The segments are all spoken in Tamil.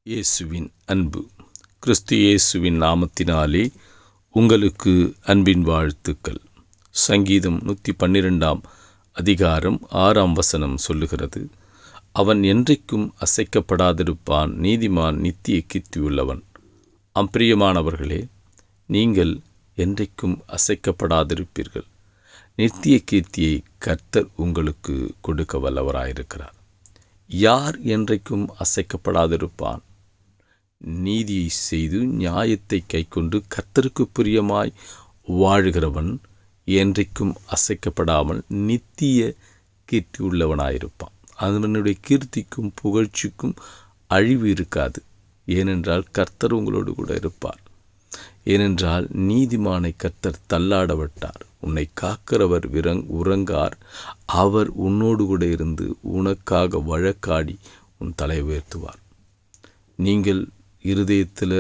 இயேசுவின் அன்பு. கிறிஸ்து இயேசுவின் நாமத்தினாலே உங்களுக்கு அன்பின் வாழ்த்துக்கள். சங்கீதம் 112 அதிகாரம் 6 சொல்லுகிறது, அவன் என்றைக்கும் அசைக்கப்படாதிருப்பான், நீதிமான் நித்திய கீர்த்தியுள்ளவன். அம்பிரியமானவர்களே, நீங்கள் என்றைக்கும் அசைக்கப்படாதிருப்பீர்கள். நித்திய கீர்த்தியை கர்த்தர் உங்களுக்கு கொடுக்க வல்லவராயிருக்கிறார். யார் என்றைக்கும் அசைக்கப்படாதிருப்பான்? நீதியை செய்து நியாயத்தை கைக்கொண்டு கர்த்தருக்கு பிரியமாய் வாழ்கிறவன் என்றைக்கும் அசைக்கப்படாமல் நித்திய கீர்த்தி உள்ளவனாயிருப்பான். அவனுடைய கீர்த்திக்கும் புகழ்ச்சிக்கும் அழிவு இருக்காது. ஏனென்றால் கர்த்தர் உங்களோடு கூட இருப்பார். ஏனென்றால் நீதிமானை கர்த்தர் தள்ளாட விட்டார். உன்னை காக்கிறவர் உறங்கார். அவர் உன்னோடு கூட இருந்து உனக்காக வழக்காடி உன் தலை உயர்த்துவார். நீங்கள் இருதயத்தில்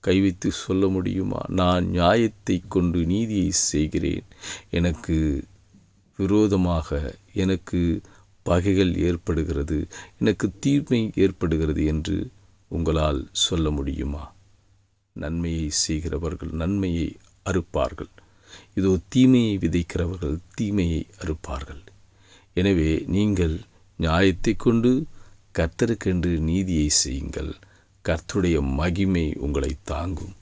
கை வைத்து சொல்ல முடியுமா? நான் நியாயத்தை கொண்டு நீதியை செய்கிறேன், எனக்கு விரோதமாக எனக்கு பகைகள் ஏற்படுகிறது, எனக்கு தீமை ஏற்படுகிறது என்று உங்களால் சொல்ல முடியுமா? நன்மையை செய்கிறவர்கள் நன்மையை அறுப்பார்கள். இதோ தீமையை விதைக்கிறவர்கள் தீமையை அறுப்பார்கள். எனவே நீங்கள் நியாயத்தை கொண்டு கர்த்தருக்கென்று நீதியை செய்யுங்கள். கர்த்தருடைய மகிமை உங்களை தாங்கும்.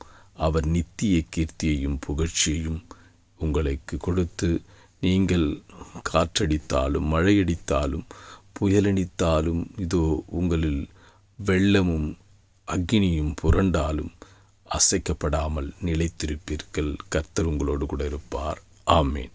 அவர் நித்திய கீர்த்தியையும் புகழ்ச்சியையும் உங்களுக்கு கொடுத்து, நீங்கள் காற்றடித்தாலும் மழையடித்தாலும் புயலடித்தாலும் இதோ உங்களில் வெள்ளமும் அக்கினியும் புரண்டாலும் அசைக்கப்படாமல் நிலைத்திருப்பீர்கள். கர்த்தர் உங்களோடு கூட இருப்பார். ஆமேன்.